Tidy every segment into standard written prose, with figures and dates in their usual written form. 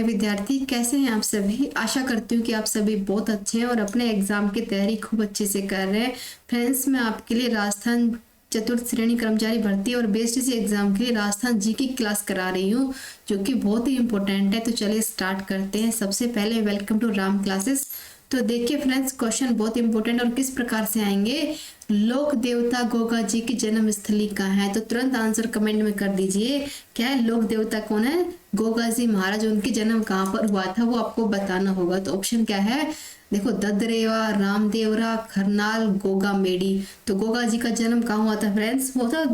विद्यार्थी कैसे हैं आप सभी। आशा करती हूँ कि आप सभी बहुत अच्छे हैं और अपने एग्जाम की तैयारी खूब अच्छे से कर रहे हैं। फ्रेंड्स, मैं आपके लिए राजस्थान चतुर्थ श्रेणी कर्मचारी भर्ती और बेसिक एग्जाम के लिए राजस्थान जी की क्लास करा रही हूँ, जो कि बहुत ही इंपॉर्टेंट है। तो चलिए स्टार्ट करते हैं। सबसे पहले वेलकम टू राम क्लासेस। तो देखिए फ्रेंड्स, क्वेश्चन बहुत इंपॉर्टेंट और किस प्रकार से आएंगे। लोक देवता गोगा जी की जन्म स्थली कहाँ है? तो तुरंत आंसर कमेंट में कर दीजिए। क्या है? लोक देवता कौन है? गोगा जी महाराज। उनकी जन्म कहाँ पर हुआ था वो आपको बताना होगा। तो ऑप्शन क्या है? देखो, ददरेवा, रामदेवरा, खरनाल, गोगा मेडी। तो गोगा जी का जन्म कहाँ हुआ था फ्रेंड्स? वो था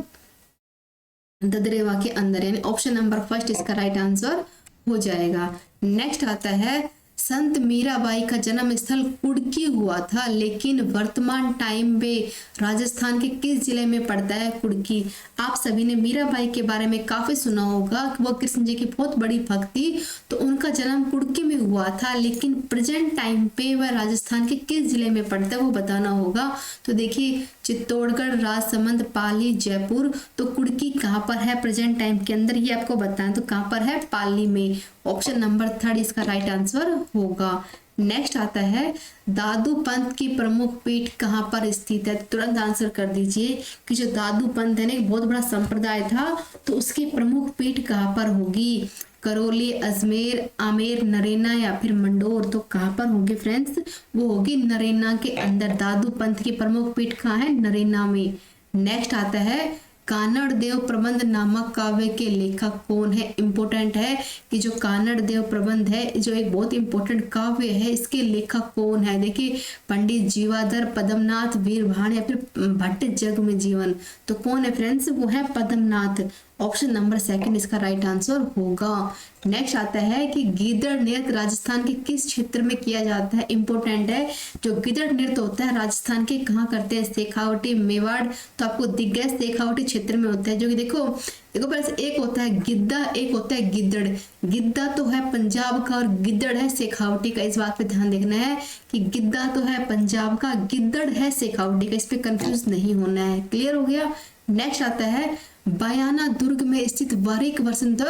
ददरेवा के अंदर, यानी ऑप्शन नंबर फर्स्ट इसका राइट आंसर हो जाएगा। नेक्स्ट आता है, संत मीराबाई का जन्म स्थल कुड़की हुआ था, लेकिन वर्तमान टाइम में राजस्थान के किस जिले में पड़ता है कुड़की? आप सभी ने मीराबाई के बारे में काफी सुना होगा कि वो कृष्ण जी की बहुत बड़ी भक्त थी। तो उनका जन्म कुड़की में हुआ था, लेकिन प्रेजेंट टाइम पे वह राजस्थान के किस जिले में पड़ता है वो बताना होगा। तो देखिए, चित्तौड़गढ़, राजसमंद, पाली, जयपुर। तो कुड़की कहाँ पर है प्रेजेंट टाइम के अंदर, ये आपको बताएं। तो कहाँ पर है? पाली में। ऑप्शन नंबर थर्ड इसका राइट आंसर होगा। नेक्स्ट आता है, दादू पंथ की प्रमुख पीठ कहाँ पर स्थित है? तुरंत आंसर कर दीजिए कि जो दादू पंथ है ना, एक बहुत बड़ा संप्रदाय था, तो उसकी प्रमुख पीठ कहाँ पर होगी? करौली, अजमेर, आमेर, नरेना या फिर मंडोर। तो कहाँ पर होगी फ्रेंड्स? वो होगी नरेना के अंदर। दादू पंथ की प्रमुख पीठ कहाँ है? नरेना में। नेक्स्ट आता है, कानड़ देव प्रबंध नामक काव्य के लेखक कौन है? इंपॉर्टेंट है कि जो कानड़ देव प्रबंध है, जो एक बहुत इंपॉर्टेंट काव्य है, इसके लेखक कौन है? देखिए, पंडित जीवाधर, पद्मनाथ, वीरभान या फिर भट्ट जग में जीवन। तो कौन है फ्रेंड्स? वो है पद्मनाथ। ऑप्शन नंबर सेकंड इसका राइट आंसर होगा। नेक्स्ट आता है कि गिद्दड़ नृत्य राजस्थान के किस क्षेत्र में किया जाता है? इंपॉर्टेंट है, जो गिद्दड़ नृत्य होता है राजस्थान के कहाँ करते हैं? शेखावटी, मेवाड़। तो आपको दिख गया, शेखावटी क्षेत्र में होता है। जो कि देखो पहले एक होता है गिद्दा, एक होता है गिद्दड़। गिद्दा तो है पंजाब का और गिद्दड़ है शेखावटी का। इस बात पे ध्यान देखना है कि गिद्दा तो है पंजाब का, गिद्दड़ है शेखावटी का। इस पे कंफ्यूज नहीं होना है। क्लियर हो गया। नेक्स्ट आता है, बयाना दुर्ग में स्थित वारिक वसंत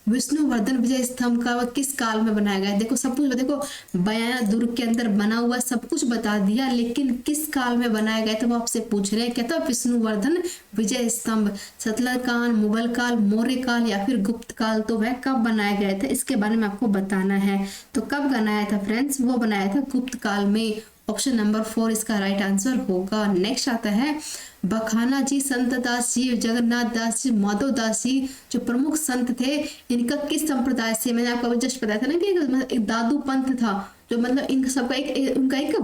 विष्णुवर्धन विजय स्तंभ का किस काल में बनाया गया? देखो सब कुछ, देखो बयाना दुर्ग के अंदर बना हुआ सब कुछ बता दिया, लेकिन किस काल में बनाया गया? तो वो आपसे पूछ रहे हैं। क्या था? विष्णुवर्धन विजय स्तंभ। सतलज काल, मुगल काल, मौर्य काल या फिर गुप्त काल। तो वह कब बनाया गया था, इसके बारे में आपको बताना है। तो कब बनाया था फ्रेंड्स? वो बनाया था गुप्त काल में। ऑप्शन नंबर 4 इसका राइट आंसर होगा। नेक्स्ट आता है, बखाना जी, संत दास जी, जगन्नाथ दास जी, माधव दास जी जो प्रमुख संत थे, इनका किस संप्रदाय से? मैंने आपको जस्ट बताया था ना कि एक दादू पंथ था, जो मतलब इनका सबका उनका एक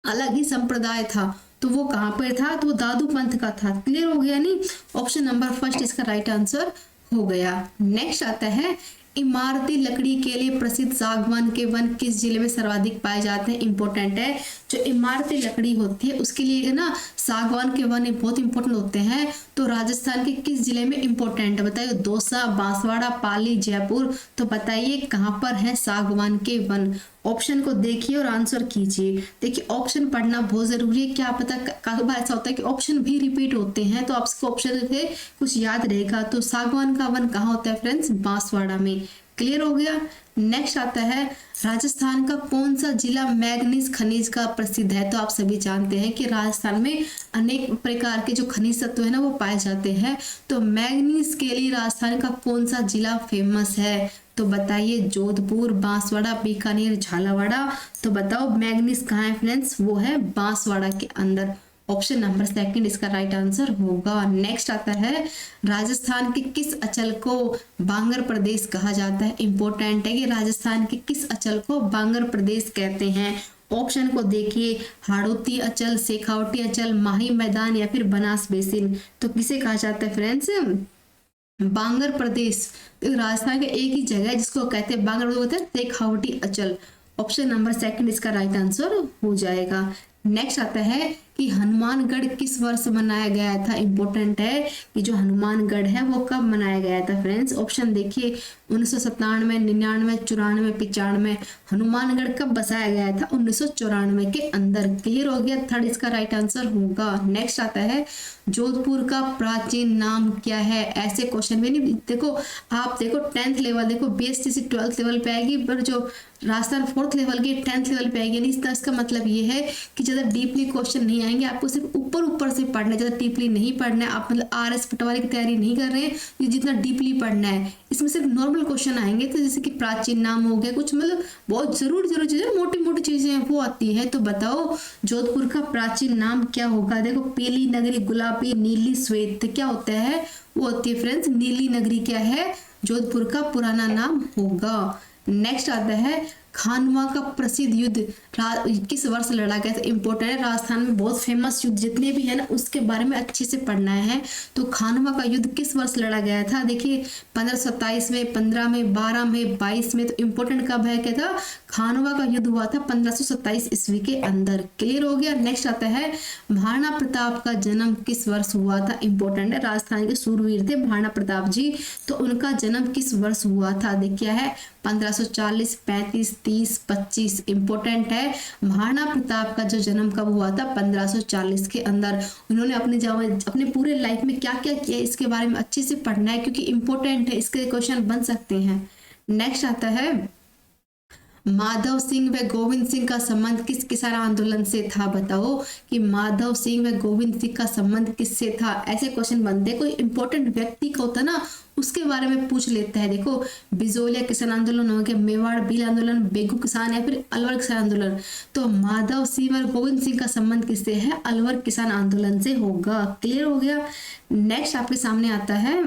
अलग ही संप्रदाय था। तो वो कहाँ पर था? तो वो दादू पंथ का था। क्लियर हो गया नहीं? ऑप्शन नंबर फर्स्ट इसका राइट आंसर हो गया। नेक्स्ट आता है, इमारती लकड़ी के लिए प्रसिद्ध सागवान के वन किस जिले में सर्वाधिक पाए जाते हैं? इंपॉर्टेंट है, जो इमारती लकड़ी होती है उसके लिए ना सागवान के वन बहुत इंपॉर्टेंट होते हैं। तो राजस्थान के किस जिले में इंपॉर्टेंट है? बताइए, दौसा, बांसवाड़ा, पाली, जयपुर। तो बताइए कहाँ पर है सागवान के वन? ऑप्शन को देखिए और आंसर कीजिए। देखिए, ऑप्शन पढ़ना बहुत जरूरी है। क्या पता काफी बार ऐसा होता है कि ऑप्शन भी रिपीट होते हैं, तो आपको ऑप्शन से कुछ याद रहेगा। तो सागवान का वन कहाँ होता है फ्रेंड्स? बांसवाड़ा में। क्लियर हो गया। नेक्स्ट आता है, राजस्थान का कौन सा जिला मैग्नीज खनिज का प्रसिद्ध है? तो आप सभी जानते हैं कि राजस्थान में अनेक प्रकार के जो खनिज तत्व है ना वो पाए जाते हैं। तो मैग्नीज के लिए राजस्थान का कौन सा जिला फेमस है? तो बताइए, जोधपुर, बांसवाड़ा, बीकानेर, झालावाड़। तो बताओ मैग्नीज कहाँ है फ्रेंड्स? वो है बांसवाड़ा के अंदर। ऑप्शन नंबर सेकंड इसका राइट आंसर होगा। नेक्स्ट आता है, राजस्थान के किस अचल को बांगर प्रदेश कहा जाता है? इंपॉर्टेंट है कि राजस्थान के किस अचल को बांगर प्रदेश कहते हैं? ऑप्शन को देखिए, हाड़ौती अचल, शेखावटी अचल, माही मैदान या फिर बनास बेसिन। तो किसे कहा जाता है फ्रेंड्स? बांगर प्रदेश। तो राजस्थान का एक ही जगह है जिसको कहते हैं बांगर प्रदेश, होता है शेखावटी अचल। ऑप्शन नंबर सेकंड इसका राइट आंसर हो जाएगा। नेक्स्ट आता है, कि हनुमानगढ़ किस वर्ष बनाया गया था। इंपॉर्टेंट है कि जो हनुमानगढ़ है वो कब बनाया गया था फ्रेंड्स। ऑप्शन देखिए 1997, 99, 94, 95। हनुमानगढ़ कब बसाया गया था? 1994 के अंदर। क्लियर हो गया, थर्ड इसका राइट आंसर होगा। नेक्स्ट आता है जोधपुर का प्राचीन नाम क्या है। ऐसे क्वेश्चन भी नहीं, देखो आप देखो 10th लेवल, देखो BSTC 12th लेवल पे आएगी, पर जो राजस्थान 4th लेवल की 10th लेवल पे आएगी। इसका मतलब ये है कि ज़्यादा डीपली क्वेश्चन नहीं आएंगे, आपको सिर्फ ऊपर ऊपर से पढ़ना है, ज़्यादा डीपली नहीं पढ़ना है। आप मतलब RS पटवारी की तैयारी नहीं कर रहे हैं, ये जितना डीपली पढ़ना है इसमें सिर्फ नॉर्मल क्वेश्चन आएंगे। तो जैसे कि प्राचीन नाम हो गया, कुछ मतलब बहुत जरूर चीज़ें, मोटी मोटी चीज़ें वो आती है। तो बताओ जोधपुर का प्राचीन नाम क्या होगा। देखो पीली नगरी, गुलाबी, नीली, श्वेत, क्या होता है? वो होती है फ्रेंड्स नीली नगरी। क्या है? जोधपुर का पुराना नाम होगा। नेक्स्ट आता है खानवा का प्रसिद्ध युद्ध किस वर्ष लड़ा गया था। इंपॉर्टेंट है, राजस्थान में बहुत फेमस युद्ध जितने भी है ना उसके बारे में अच्छे से पढ़ना है। तो खानवा का युद्ध किस वर्ष लड़ा गया था? देखिए 1527 में, 15 में, 12 में, 22 में। तो इंपॉर्टेंट कब है? क्या था? खानवा का युद्ध हुआ था 1527 ईस्वी के अंदर। क्लियर हो गया। नेक्स्ट आता है महाराणा प्रताप का जन्म किस वर्ष हुआ था। इंपॉर्टेंट है, राजस्थान के सूरवीर थे महाराणा प्रताप जी, तो उनका जन्म किस वर्ष हुआ था? देखिए है 1540, 35, 30, 25। इंपॉर्टेंट है, महाराणा प्रताप का जो जन्म कब हुआ था? 1540 के अंदर। उन्होंने अपने पूरे लाइफ में क्या क्या किया इसके बारे में अच्छे से पढ़ना है, क्योंकि इंपॉर्टेंट है, इसके क्वेश्चन बन सकते हैं। नेक्स्ट आता है माधव सिंह व गोविंद सिंह का संबंध किस किसान आंदोलन से था। बताओ कि माधव सिंह व गोविंद सिंह का संबंध किससे था। ऐसे क्वेश्चन बनते, कोई इंपॉर्टेंट व्यक्ति का होता ना उसके बारे में पूछ लेता है। देखो बिजोलिया किसान आंदोलन हो गया, मेवाड़ भील आंदोलन, बेगू किसान या फिर अलवर किसान आंदोलन। तो माधव सिंह और गोविंद सिंह का संबंध किससे है? अलवर किसान आंदोलन से होगा। क्लियर हो गया। नेक्स्ट आपके सामने आता है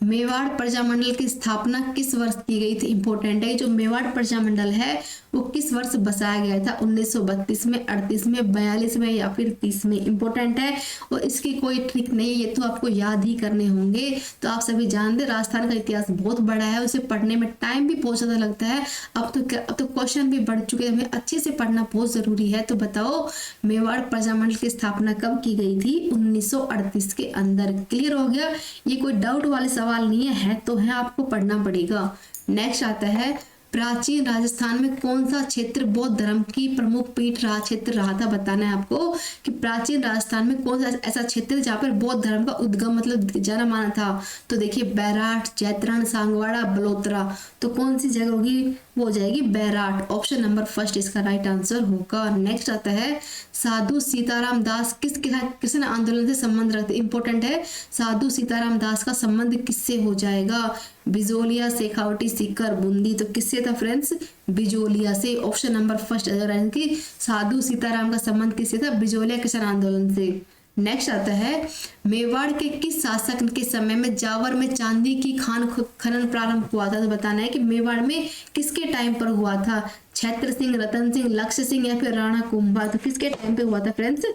मेवाड़ प्रजामंडल की स्थापना किस वर्ष की गई थी। इंपॉर्टेंट है, जो मेवाड़ प्रजामंडल है वो किस वर्ष बसाया गया था? 1932 में, 38 में, 42 में या फिर 30 में। इंपॉर्टेंट है और इसकी कोई ट्रिक नहीं है, ये तो आपको याद ही करने होंगे। तो आप सभी जानते हैं राजस्थान का इतिहास बहुत बड़ा है, उसे पढ़ने में टाइम भी बहुत ज्यादा लगता है। अब तो क्वेश्चन भी बढ़ चुके हैं, हमें अच्छे से पढ़ना बहुत जरूरी है। तो बताओ मेवाड़ प्रजामंडल की स्थापना कब की गई थी? 1938 के अंदर। क्लियर हो गया। ये कोई डाउट वाले सवाल नहीं है तो है, आपको पढ़ना पड़ेगा। नेक्स्ट आता है प्राचीन राजस्थान में कौन सा क्षेत्र बौद्ध धर्म की प्रमुख पीठ क्षेत्र रहा था। बताना है आपको कि प्राचीन राजस्थान में कौन सा ऐसा क्षेत्र जहाँ पर बौद्ध धर्म का उद्गम मतलब जाना माना था। तो देखिए बैराट, जैतरण, सांगवाड़ा, बलोत्रा। तो कौन सी जगह होगी? वो हो जाएगी बैराट। ऑप्शन नंबर फर्स्ट इसका राइट आंसर होगा। नेक्स्ट आता है साधु सीताराम दास किस किसान आंदोलन से संबंध रखते। इंपॉर्टेंट है, साधु सीताराम दास का संबंध किससे हो जाएगा? बिजोलिया, शेखावटी, सीकर, बूंदी। तो किससे था फ्रेंड्स? बिजोलिया से। ऑप्शन नंबर फर्स्ट कि साधु सीताराम का संबंध किससे था? बिजोलिया किसान आंदोलन से। नेक्स्ट आता है मेवाड़ के किस शासक के समय में जावर में चांदी की खान खनन प्रारंभ हुआ था। तो बताना है कि मेवाड़ में किसके टाइम पर हुआ था? छत्र सिंह, रतन सिंह, लक्ष्य सिंह या फिर राणा कुंभा। तो किसके टाइम पे हुआ था फ्रेंड्स?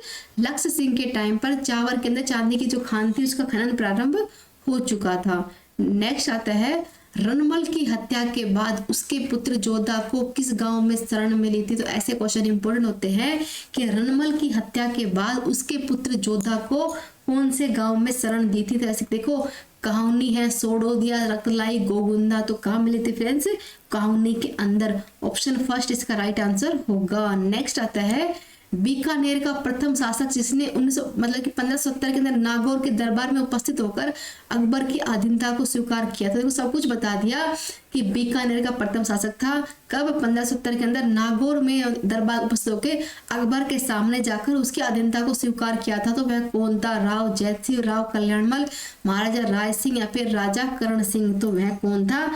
लक्ष्य सिंह के टाइम पर जावर के अंदर चांदी की जो खान थी उसका खनन प्रारंभ हो चुका था। नेक्स्ट आता है रनमल की हत्या के बाद उसके पुत्र जोधा को किस गांव में शरण मिली थी। तो ऐसे क्वेश्चन इंपॉर्टेंट होते हैं कि रनमल की हत्या के बाद उसके पुत्र जोधा को कौन से गांव में शरण दी थी। तो ऐसे देखो कहावनी है, सोडोदिया, रतलाई, गोगुंदा। तो कहाँ मिली थी फ्रेंड्स? कहावनी के अंदर। ऑप्शन फर्स्ट इसका राइट आंसर होगा। नेक्स्ट आता है बीकानेर का प्रथम शासक जिसने 1570 के अंदर नागौर के दरबार में उपस्थित होकर अकबर की अधीनता को स्वीकार किया था। देखो सब कुछ बता दिया कि बीकानेर का प्रथम शासक था कब? 1570 के अंदर नागौर में दरबार उपस्थित होकर अकबर के सामने जाकर उसकी अधीनता को स्वीकार किया था। तो वह कौन था? राव जैतसिंह, राव कल्याणमल, महाराजा राय सिंह या फिर राजा करण सिंह। तो वह कौन था?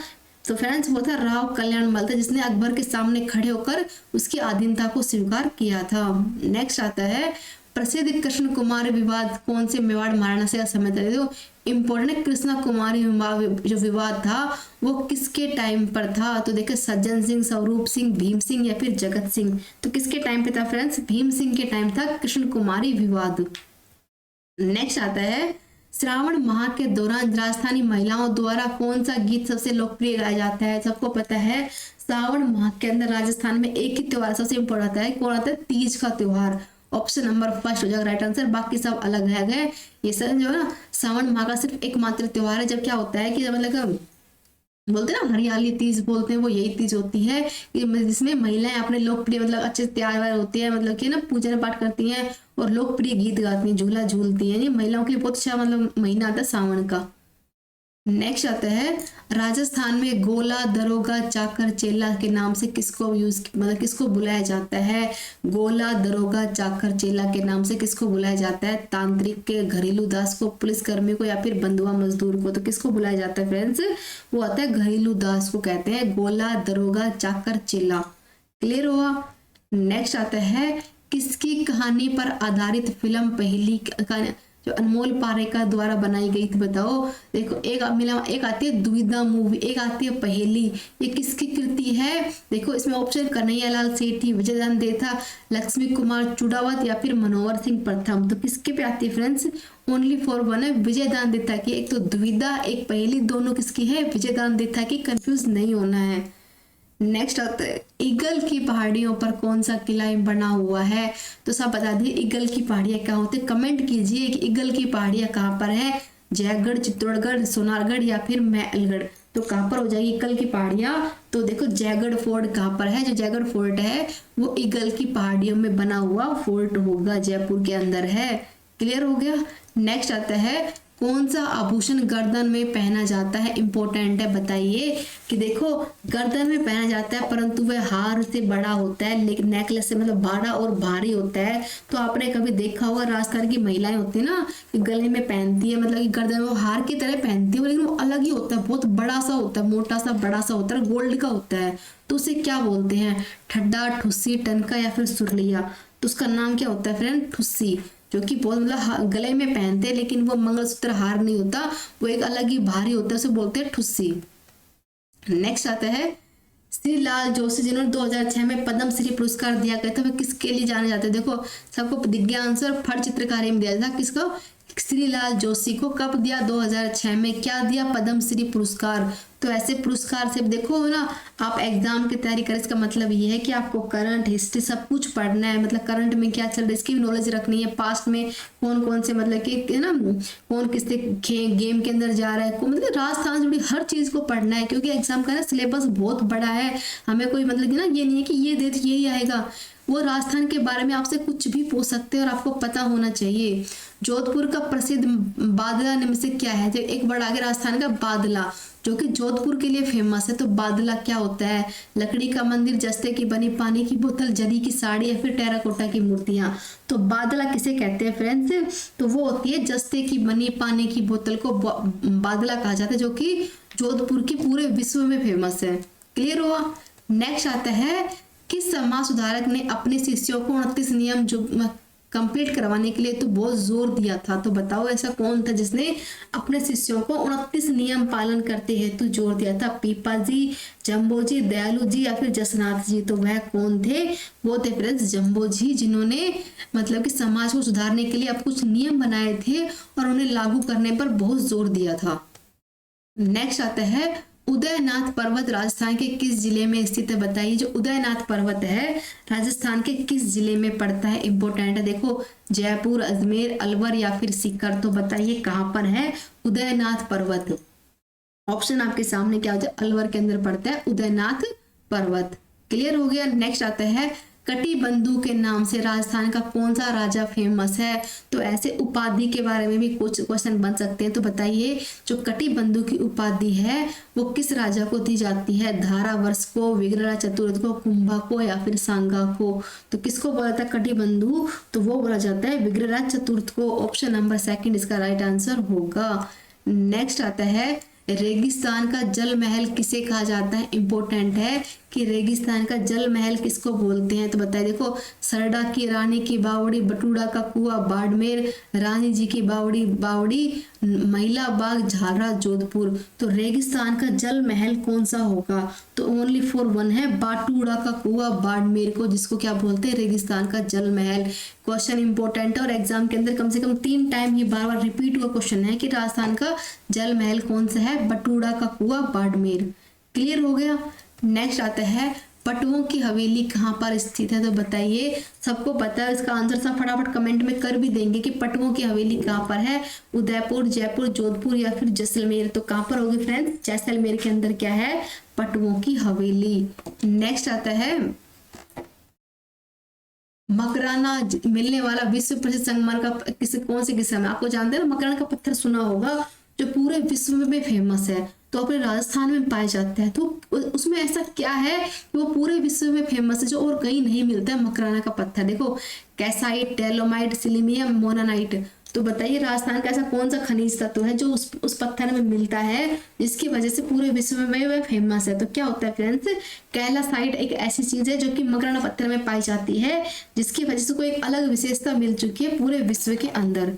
तो फ्रेंड्स वो था राव कल्याणमल था, जिसने अकबर के सामने खड़े होकर उसकी अधीनता को स्वीकार किया था। नेक्स्ट आता है प्रसिद्ध कृष्ण कुमारी विवाद कौन से मेवाड़ महाराणा से समय था। देखो इंपॉर्टेंट, कृष्णा कुमारी जो विवाद था वो किसके टाइम पर था। तो देखिए सज्जन सिंह, स्वरूप सिंह, भीम सिंह या फिर जगत सिंह। तो किसके टाइम पे था फ्रेंड्स? भीम सिंह के टाइम था कृष्ण कुमारी विवाद। नेक्स्ट आता है श्रावण माह के दौरान राजस्थानी महिलाओं द्वारा कौन सा गीत सबसे लोकप्रिय गाया जाता है। सबको पता है श्रावण माह के अंदर राजस्थान में एक ही त्योहार सबसे इम्पोर्टेंट आता है। कौन आता है? तीज का त्योहार। ऑप्शन नंबर फर्स्ट हो जाएगा राइट आंसर, बाकी सब अलग है। ये सब जो है ना सावन माह का सिर्फ एकमात्र त्योहार है जब क्या होता है कि जब मतलब बोलते हैं ना हरियाली तीज बोलते हैं, वो यही तीज होती है कि जिसमें महिलाएं अपने लोकप्रिय मतलब अच्छे त्योहार होते हैं, मतलब कि ना पूजा पाठ करती हैं और लोकप्रिय गीत गाती हैं, झूला झूलती हैं। ये महिलाओं के लिए बहुत अच्छा मतलब महीना आता है सावन का। नेक्स्ट आता है राजस्थान में गोला, दरोगा, चाकर, चेला के नाम से किसको मतलब किसको बुलाया जाता है? गोला, दरोगा, चाकर, चेला के नाम से किसको बुलाया जाता है? तांत्रिक के, घरेलू दास को, पुलिस कर्मी को या फिर बंधुआ मजदूर को? तो किसको बुलाया जाता है फ्रेंड्स? वो आता है घरेलू दास को कहते हैं, गोला, दरोगा, चाकर, चेला। क्लियर हुआ? नेक्स्ट आता है किसकी कहानी पर आधारित फिल्म पहली जो अनमोल पारेकर द्वारा बनाई गई थी? बताओ। देखो एक आती है दुविधा मूवी, एक आती है पहेली। ये किसकी कृति है? देखो इसमें ऑप्शन कन्हैयालाल सेठी, विजयदान देथा, लक्ष्मी कुमार चुड़ावत या फिर मनोहर सिंह प्रथम। तो किसके पे आती है फ्रेंड्स? ओनली फॉर वन है, विजयदान देथा की। एक तो दुविधा, एक पहेली, दोनों किसकी है? विजयदान देथा की। कंफ्यूज नहीं होना है। नेक्स्ट आता है ईगल की पहाड़ियों पर कौन सा किला बना हुआ है? तो सब बता दिए ईगल की पहाड़ियां कहाँ होती है। कमेंट कीजिए कि ईगल की पहाड़ियां कहाँ पर है, जयगढ़, चित्तौड़गढ़, सोनारगढ़ या फिर मैलगढ़। तो कहाँ पर हो जाएगी ईगल की पहाड़ियां? तो देखो जयगढ़ फोर्ट कहाँ पर है? जो जयगढ़ फोर्ट है वो ईगल की पहाड़ियों में बना हुआ फोर्ट होगा, जयपुर के अंदर है। क्लियर हो गया? नेक्स्ट आता है कौन सा आभूषण गर्दन में पहना जाता है? इंपॉर्टेंट है, बताइए। कि देखो गर्दन में पहना जाता है परंतु वह हार से बड़ा होता है, लेकिन नेकलेस से मतलब बड़ा और भारी होता है। तो आपने कभी देखा होगा राजस्थान की महिलाएं होती है ना कि गले में पहनती है, मतलब कि गर्दन में वो हार की तरह पहनती है, लेकिन वो अलग ही होता है, बहुत बड़ा सा होता है, मोटा सा बड़ा सा होता है, गोल्ड का होता है। तो उसे क्या बोलते हैं? ठड्डा, ठुस्सी, टनका या फिर सुरलिया? तो उसका नाम क्या होता है फ्रेंड? ठुस्सी। जो कि बहुत मतलब गले में पहनते हैं, लेकिन वो मंगलसूत्र हार नहीं होता, वो एक अलग ही भारी होता है, उसे बोलते हैं ठुस्सी। नेक्स्ट आता है श्री लाल जोशी जिन्होंने 2006 में पद्म श्री पुरस्कार दिया गया था, वह किसके लिए जाने जाते हैं? देखो सबको दिख गया आंसर, फट चित्रकारी में दिया था। किसको? श्री लाल जोशी को। कब दिया? 2006 में। क्या दिया? पद्म श्री पुरस्कार। तो ऐसे पुरस्कार से देखो ना आप एग्जाम की तैयारी करें, इसका मतलब ये है कि आपको करंट हिस्ट्री सब कुछ पढ़ना है, मतलब करंट में क्या चल रहा है इसकी भी नॉलेज रखनी है, पास्ट में कौन कौन से मतलब कि है ना कौन किससे गेम के अंदर जा रहा है, मतलब राजस्थान से जुड़ी हर चीज को पढ़ना है, क्योंकि एग्जाम का ना सिलेबस बहुत बड़ा है। हमें कोई मतलब कि ना ये नहीं है कि ये दे तो यही आएगा, वो राजस्थान के बारे में आपसे कुछ भी पूछ सकते हैं और आपको पता होना चाहिए। जोधपुर का प्रसिद्ध बादला निम्न से क्या है? जो एक वर्ड आगे राजस्थान का बादला, जो कि जोधपुर के लिए फेमस है। तो बादला क्या होता है? लकड़ी का मंदिर, जस्ते की बनी पानी की बोतल, जरी की साड़ी या फिर टेराकोटा की मूर्तियां। तो बादला किसे कहते हैं फ्रेंड्स? तो वो होती है जस्ते की बनी पानी की बोतल को बादला कहा जाता है, जो कि जोधपुर की पूरे विश्व में फेमस है। क्लियर हुआ? नेक्स्ट आता है किस समाज सुधारक ने अपने शिष्यों को 29 नियम जो कंप्लीट करवाने के लिए तो बहुत जोर दिया था? तो बताओ ऐसा कौन था जिसने अपने शिष्यों को 29 नियम पालन करते हेतु जोर दिया था? पीपा जी, जम्बो जी, दयालु जी या फिर जसनाथ जी? तो वह कौन थे? वो थे फ्रेंड्स जम्बो जी, जिन्होंने मतलब कि समाज को सुधारने के लिए अब कुछ नियम बनाए थे और उन्हें लागू करने पर बहुत जोर दिया था। नेक्स्ट आता है उदयनाथ पर्वत राजस्थान के किस जिले में स्थित है? बताइए। जो उदयनाथ पर्वत है राजस्थान के किस जिले में पड़ता है? इंपॉर्टेंट है, देखो जयपुर, अजमेर, अलवर या फिर सीकर? तो बताइए कहाँ पर है उदयनाथ पर्वत? ऑप्शन आपके सामने क्या हो जाए? अलवर के अंदर पड़ता है उदयनाथ पर्वत। क्लियर हो गया? नेक्स्ट आता है कटिबंधु के नाम से राजस्थान का कौन सा राजा फेमस है? तो ऐसे उपाधि के बारे में भी कुछ क्वेश्चन बन सकते हैं। तो बताइए जो कटिबंधु की उपाधि है वो किस राजा को दी जाती है? धारावर्ष को, विग्रह चतुर्थ को, कुंभा को या फिर सांगा को? तो किसको बोला था कटिबंधु? तो वो बोला जाता है विग्रह चतुर्थ को। ऑप्शन नंबर सेकंड इसका राइट आंसर होगा। नेक्स्ट आता है रेगिस्तान का जल महल किसे कहा जाता है? इंपॉर्टेंट है कि रेगिस्तान का जल महल किसको बोलते हैं? तो बताइए। देखो सरडा की रानी की बावड़ी, बटूड़ा का कुआं बाड़मेर, रानी जी की बावड़ी महिला बाग झालरा जोधपुर। तो रेगिस्तान का जल महल कौन सा होगा? तो ओनली फॉर वन है बाटूड़ा का कुआं बाड़मेर को, जिसको क्या बोलते हैं? रेगिस्तान का जल महल। क्वेश्चन इंपॉर्टेंट है और एग्जाम के अंदर कम से कम 3 टाइम ही बार बार रिपीट हुआ क्वेश्चन है कि राजस्थान का जल महल कौन सा है? बटूड़ा का कुआं बाड़मेर। क्लियर हो गया? नेक्स्ट आता है पटवों की हवेली कहाँ पर स्थित है? तो बताइए, सबको पता है इसका आंसर, सब फटाफट कमेंट में कर भी देंगे कि पटवों की हवेली कहाँ पर है, उदयपुर, जयपुर, जोधपुर या फिर जैसलमेर। तो कहाँ पर होगी फ्रेंड्स? जैसलमेर के अंदर क्या है? पटवों की हवेली। नेक्स्ट आता है मकराना मिलने वाला विश्व प्रसिद्ध संगमरमर का कौन से किस्म है? आपको जानते हैं ना, मकराना का पत्थर सुना होगा, जो पूरे विश्व में फेमस है, तो अपने राजस्थान में पाया जाता है। तो उसमें ऐसा क्या है कि वो पूरे विश्व में फेमस है, जो और कहीं नहीं मिलता है मकराना का पत्थर? देखो, कैसाइट, टेलोमाइट, सिलीनियम, मोनानाइट। तो बताइए, राजस्थान का ऐसा कौन सा खनिज तत्व है जो उस पत्थर में मिलता है, जिसकी वजह से पूरे विश्व में वह फेमस है? तो क्या होता है फ्रेंड्स? कैलासाइट एक ऐसी चीज है जो कि मकराना पत्थर में पाई जाती है, जिसकी वजह से कोई एक अलग विशेषता मिल चुकी है पूरे विश्व के अंदर।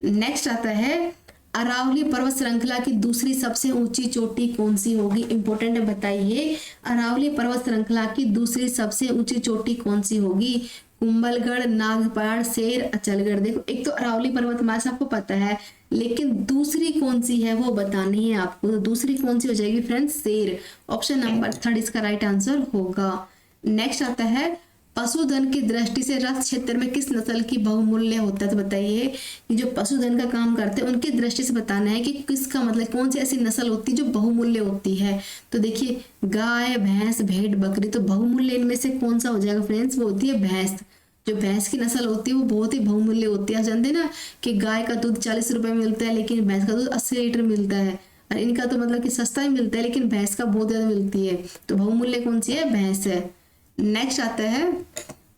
नेक्स्ट आता है अरावली पर्वत श्रृंखला की दूसरी सबसे ऊंची चोटी कौन सी होगी? इंपॉर्टेंट है, बताइए, अरावली पर्वत श्रृंखला की दूसरी सबसे ऊंची चोटी कौन सी होगी? कुंभलगढ़, नागपाड़, शेर, अचलगढ़। देखो, एक तो अरावली पर्वतमाला सबको पता है, लेकिन दूसरी कौन सी है वो बतानी है आपको। तो दूसरी कौन सी हो जाएगी फ्रेंड्स? शेर। ऑप्शन नंबर 3 इसका राइट आंसर होगा। नेक्स्ट आता है पशुधन की दृष्टि से रथ क्षेत्र में किस नस्ल की बहुमूल्य होता है? तो बताइए कि जो पशुधन का काम करते हैं उनकी दृष्टि से बताना है कि किसका मतलब कौन सी ऐसी नस्ल होती है जो बहुमूल्य होती है। तो देखिए, गाय, भैंस, भेड़, बकरी। तो बहुमूल्य इनमें से कौन सा हो जाएगा फ्रेंड्स? वो होती है भैंस। जो भैंस की नस्ल होती है वो बहुत ही बहुमूल्य होती है। जानते हैं ना कि गाय का दूध 40 रुपए में मिलता है, लेकिन भैंस का दूध 80 लीटर मिलता है। और इनका तो मतलब कि सस्ता ही मिलता है, लेकिन भैंस का बहुत ज्यादा मिलती है। तो बहुमूल्य कौन सी है? भैंस है। नेक्स्ट आता है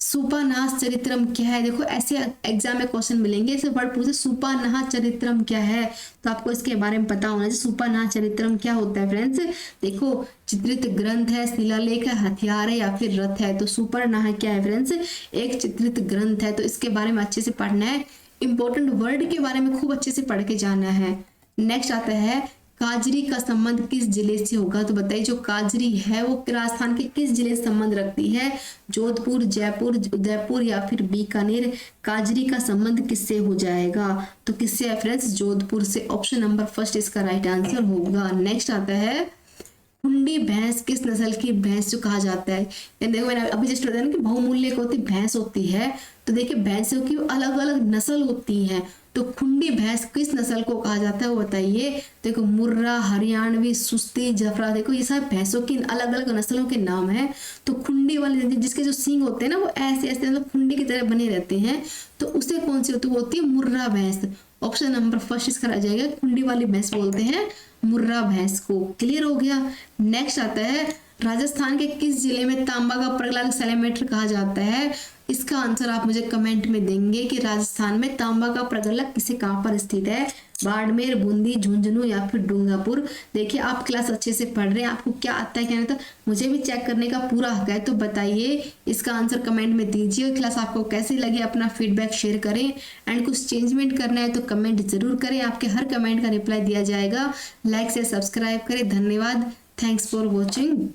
सुपानास चरित्रम क्या है? देखो, ऐसे एग्जाम में क्वेश्चन मिलेंगे, ऐसे वर्ड पूछे सुपानाह चरित्रम क्या है, तो आपको इसके बारे में पता होना चाहिए। सुपानाह चरित्रम क्या होता है फ्रेंड्स? देखो, चित्रित ग्रंथ है, शिलालेख है, हथियार है या फिर रथ है? तो सुपर्णाह क्या है फ्रेंड्स? एक चित्रित ग्रंथ है। तो इसके बारे में अच्छे से पढ़ना है, इंपॉर्टेंट वर्ड के बारे में खूब अच्छे से पढ़ के जाना है। नेक्स्ट आता है काजरी का संबंध किस जिले से होगा? तो बताइए, जो काजरी है वो राजस्थान के किस जिले से संबंध रखती है? जोधपुर, जयपुर, उदयपुर या फिर बीकानेर? काजरी का संबंध किससे हो जाएगा? तो किससे है फ्रेंड्स? जोधपुर से। ऑप्शन नंबर 1 इसका राइट आंसर होगा। नेक्स्ट आता है हुंडी भैंस किस नस्ल की भैंस जो कहा जाता है? देखो, मैंने अभी जस्ट बताया ना कि बहुमूल्य होती भैंस होती है। तो देखिए, भैंसों की अलग अलग नस्ल होती है। तो खुंडी भैंस किस नस्ल को कहा जाता है वो बताइए। देखो, मुर्रा, हरियाणवी, सुस्ती, जफरा। देखो, ये सब भैंसों की अलग अलग नस्लों के नाम है। तो खुंडी वाली जिसके जो सींग होते हैं ना वो ऐसे ऐसे मतलब खुंडी की तरह बने रहते हैं, तो उसे कौन सी होती है? वो होती है मुर्रा भैंस। ऑप्शन नंबर 1 इसका आ जाएगा, खुंडी वाली भैंस बोलते हैं मुर्रा भैंस को। क्लियर हो गया। नेक्स्ट आता है राजस्थान के किस जिले में तांबा का प्रगलाभ सैलेमेटर कहा जाता है? इसका आंसर आप मुझे कमेंट में देंगे कि राजस्थान में तांबा का प्रगलक किसे कहाँ पर स्थित है? बाड़मेर, बूंदी, झुंझुनू या फिर डूंगरपुर? देखिए, आप क्लास अच्छे से पढ़ रहे हैं, आपको क्या आता है क्या नहीं, तो मुझे भी चेक करने का पूरा हक है। तो बताइए, इसका आंसर कमेंट में दीजिए। क्लास आपको कैसी लगी अपना फीडबैक शेयर करें, एंड कुछ चेंजमेंट करना है तो कमेंट जरूर करें, आपके हर कमेंट का रिप्लाई दिया जाएगा। लाइक से सब्सक्राइब करें। धन्यवाद। Thanks for watching.